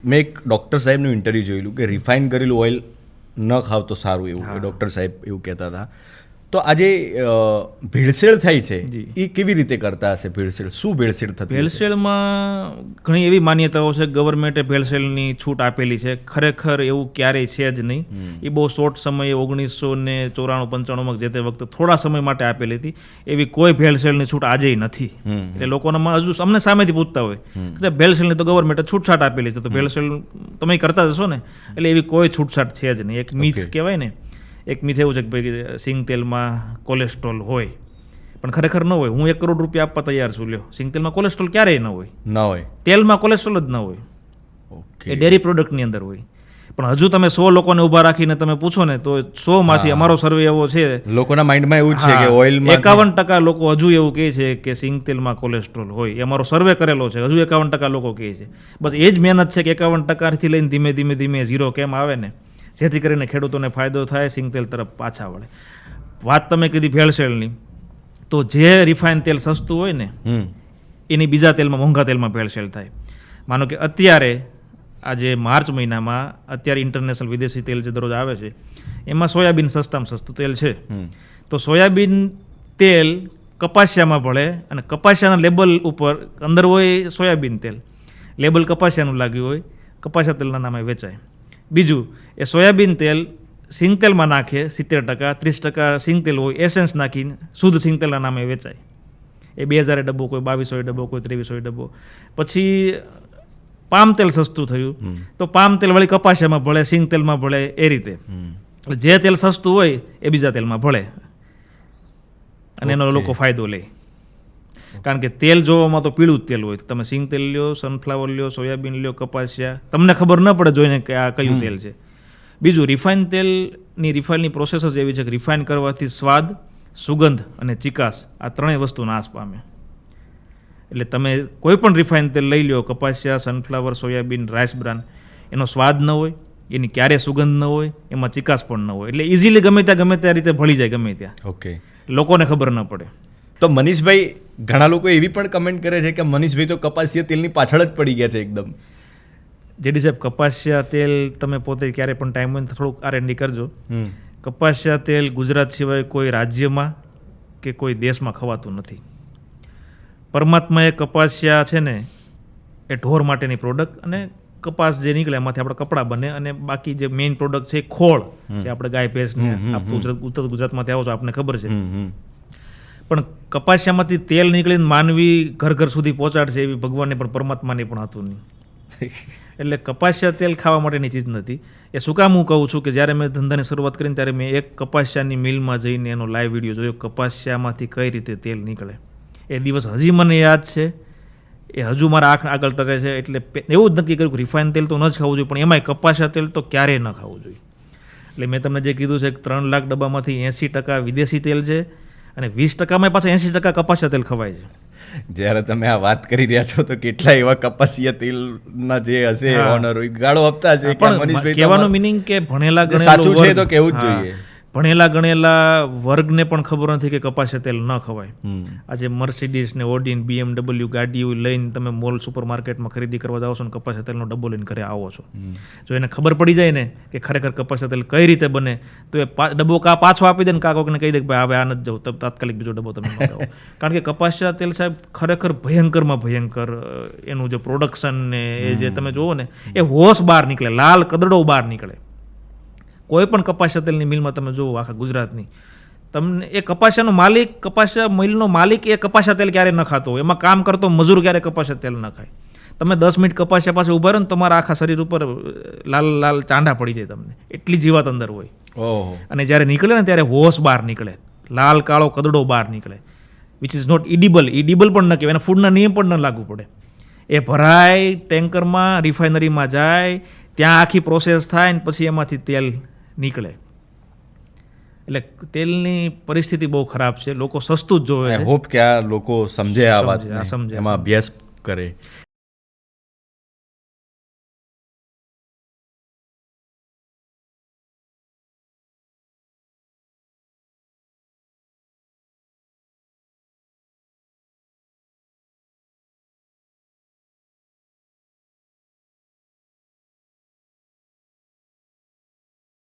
મેં એક ડૉક્ટર સાહેબનું ઇન્ટરવ્યૂ જોયેલું કે રિફાઇન કરેલું ઓઇલ ન ખાવ તો સારું એવું ડૉક્ટર સાહેબ એવું કહેતા હતા. તો આજે ભેળસેળ થાય છે એ કેવી રીતે કરતા હશે? ભેળસેળ શું ભેળસેળ થતી? ભેળસેળમાં ઘણી એવી માન્યતાઓ છે, ગવર્મેન્ટે ભેળસેળની છૂટ આપેલી છે. ખરેખર એવું ક્યારેય છે જ નહીં. એ બહુ શોર્ટ સમયે 1994-95 જે તે વખતે થોડા સમય માટે આપેલી હતી. એવી કોઈ ભેળસેળની છૂટ આજે નથી. એટલે લોકોનામાં હજુ અમને સામેથી પૂછતા હોય કે ભેળસેળની તો ગવર્મેન્ટે છૂટછાટ આપેલી છે, તો ભેળસેળ તમે કરતા જશો ને, એટલે એવી કોઈ છૂટછાટ છે જ નહીં. એક મિથ કહેવાય ને, એક મિથ એવું છે કે ભાઈ સિંગ તેલમાં કોલેસ્ટ્રોલ હોય, પણ ખરેખર ન હોય. હું 1 કરોડ રૂપિયા આપવા તૈયાર છું. લ્યો, સિંગ તેલમાં કોલેસ્ટ્રોલ ક્યારેય ન હોય. તેલમાં કોલેસ્ટ્રોલ જ ન હોય. એ ડેરી પ્રોડક્ટની અંદર હોય. પણ હજુ તમે 100 લોકોને ઊભા રાખીને તમે પૂછો ને, તો 100 માંથી અમારો સર્વે એવો છે, લોકોના માઇન્ડમાં એવું છે કે ઓઇલમાં 51% લોકો હજુ એવું કહે છે કે સિંગ તેલમાં કોલેસ્ટ્રોલ હોય. એ અમારો સર્વે કરેલો છે. હજુ 51% લોકો કહે છે. બસ એ જ મહેનત છે કે 51%થી લઈને ધીમે ધીમે ધીમે 0 કેમ આવે ને, જેથી કરીને ખેડૂતોને ફાયદો થાય, સિંગ તેલ તરફ પાછા વળે. વાત તમે કીધી ભેળસેળની, તો જે રિફાઇન તેલ સસ્તું હોય ને એની બીજા તેલમાં, મોંઘા તેલમાં ભેળસેળ થાય. માનો કે અત્યારે આજે માર્ચ મહિનામાં અત્યારે ઇન્ટરનેશનલ વિદેશી તેલ જે દરરોજ આવે છે, એમાં સોયાબીન સસ્તામાં સસ્તું તેલ છે. તો સોયાબીન તેલ કપાસિયામાં ભળે અને કપાસિયાના લેબલ ઉપર અંદર હોય સોયાબીન તેલ, લેબલ કપાસિયાનું લાગ્યું હોય, કપાસિયા તેલના નામે વેચાય. બીજું, એ સોયાબીન તેલ સિંગ તેલમાં નાખે 70%, 30% સિંગ તેલ હોય, એસેન્સ નાખીને શુદ્ધ સિંગ તેલના નામે વેચાય. એ 2000 ડબ્બો, કોઈ 2200 ડબ્બો, કોઈ 2300 ડબ્બો. પછી પામ તેલ સસ્તું થયું, તો પામ તેલ વળી કપાસિયામાં ભળે, સિંગ તેલમાં ભળે, એ રીતે. જે તેલ સસ્તું હોય એ બીજા તેલમાં ભળે અને એનો લોકો ફાયદો લે. કારણ કે તેલ જોવામાં તો પીળું જ તેલ હોય. તમે સિંગ તેલ લ્યો, સનફ્લાવર લ્યો, સોયાબીન લ્યો, કપાસિયા, તમને ખબર ન પડે જોઈને કે આ કયું તેલ છે. બીજું, રિફાઇન તેલની રિફાઇનની પ્રોસેસ જ એવી છે કે રિફાઇન કરવાથી સ્વાદ, સુગંધ અને ચિકાસ આ ત્રણેય વસ્તુ નાશ પામે. એટલે તમે કોઈ પણ રિફાઇન તેલ લઈ લ્યો, કપાસિયા, સનફ્લાવર, સોયાબીન, રાઈસ બ્રાન, એનો સ્વાદ ન હોય, એની ક્યારે સુગંધ ન હોય, એમાં ચિકાસ પણ ન હોય. એટલે ઇઝીલી ગમે ત્યાં રીતે ભળી જાય, ગમે ત્યાં. ઓકે, લોકોને ખબર ન પડે. તો મનીષભાઈ, ઘણા લોકો એવી પણ કમેન્ટ કરે છે કે મનીષભાઈ તો કપાસિયા તેલની પાછળ જ પડી ગયા છે એકદમ. જેડી સાહેબ, કપાસિયા તેલ તમે પોતે ક્યારે પણ ટાઈમ હોય તો થોડુંક R&D કરજો. કપાસિયા તેલ ગુજરાત સિવાય કોઈ રાજ્યમાં કે કોઈ દેશમાં ખવાતું નથી. પરમાત્માએ કપાસિયા છે ને, એ ઢોર માટેની પ્રોડક્ટ, અને કપાસ જે નીકળે એમાંથી આપણે કપડાં બને, અને બાકી જે મેઇન પ્રોડક્ટ છે એ ખોળ છે. આપણે ગાય ભેંસને, ઉત્તર ગુજરાતમાંથી આવો છો, આપણને ખબર છે. પણ કપાસિયામાંથી તેલ નીકળીને માનવી ઘર ઘર સુધી પહોંચાડશે એવી ભગવાનને પણ પરમાત્માને પણ હતું નહીં. એટલે કપાસિયા તેલ ખાવા માટેની ચીજ નથી. એ શું કામ હું કહું છું કે જ્યારે મેં ધંધાની શરૂઆત કરીને ત્યારે મેં એક કપાસિયાની મિલમાં જઈને એનો લાઈવ વિડીયો જોયો, કપાસિયામાંથી કઈ રીતે તેલ નીકળે. એ દિવસ હજી મને યાદ છે. એ હજુ મારા આંખ આગળ તરે છે. એટલે એવું જ નક્કી કર્યું કે રિફાઇન તેલ તો ન જ ખાવું જોઈએ, પણ એમાંય કપાસિયા તેલ તો ક્યારેય ન ખાવું જોઈએ. એટલે મેં તમને જે કીધું છે કે 3 લાખ ડબ્બામાંથી 80% વિદેશી તેલ છે, અને 20%માં પાછા 80% કપાસિયા તેલ ખવાય છે. જ્યારે તમે આ વાત કરી રહ્યા છો તો કેટલા એવા કપાસિયા તેલના જે હશે ઓનર હોય, ગાળો આપતા હશે. પણ કહેવાનો મિનિંગ કે ભણેલા ગણેલા સાચું છે તો કેવું જ જોઈએ. ભણેલા ગણેલા વર્ગને પણ ખબર નથી કે કપાસિયા તેલ ન ખવાય. આજે મર્સિડીઝ ને, ઓડી ને, BMW ગાડીઓ લઈને તમે મોલ, સુપર માર્કેટમાં ખરીદી કરવા જાઓ છો ને કપાસિયા તેલનો ડબ્બો લઈને ઘરે આવો છો. જો એને ખબર પડી જાય ને કે ખરેખર કપાસિયા તેલ કઈ રીતે બને, તો એ ડબ્બો પાછો આપી દે ને, કોઈને કહી દે કે ભાઈ હવે આ નથી જવું, તબ તાત્કાલિક બીજો ડબ્બો તમે મંગાવો. કારણ કે કપાસિયા તેલ સાહેબ ખરેખર ભયંકરમાં ભયંકર એનું જે પ્રોડક્શન ને એ જે તમે જુઓ ને, એ હોશ બહાર નીકળે, લાલ કદડો બહાર નીકળે. કોઈ પણ કપાસિયા તેલની મિલમાં તમે જુઓ આખા ગુજરાતની, તમને એ કપાસિયાનો માલિક, કપાસિયા મિલનો માલિક એ કપાસિયા તેલ ક્યારે ન ખાતો હોય. એમાં કામ કરતો મજૂર ક્યારે કપાસિયા તેલ ન ખાય. તમે 10 મિનિટ કપાસિયા પાસે ઉભા રહો ને, તમારા આખા શરીર ઉપર લાલ લાલ ચાંડા પડી જાય તમને, એટલી જીવાત અંદર હોય. અને જ્યારે નીકળે ને ત્યારે હોશ બહાર નીકળે, લાલ કાળો કદડો બહાર નીકળે, વિચ ઇઝ નોટ ઇડિબલ. ઇડિબલ પણ ન કહેવાય, એના ફૂડના નિયમ પણ ન લાગુ પડે. એ ભરાય ટેન્કરમાં, રિફાઇનરીમાં જાય, ત્યાં આખી પ્રોસેસ થાય ને પછી એમાંથી તેલ નીકળે. એટલે તેલની પરિસ્થિતિ બહુ ખરાબ છે. લોકો સસ્તું જ જોવે. હોપ કે આ લોકો સમજે, આ વાત, એમાં અભ્યાસ કરે.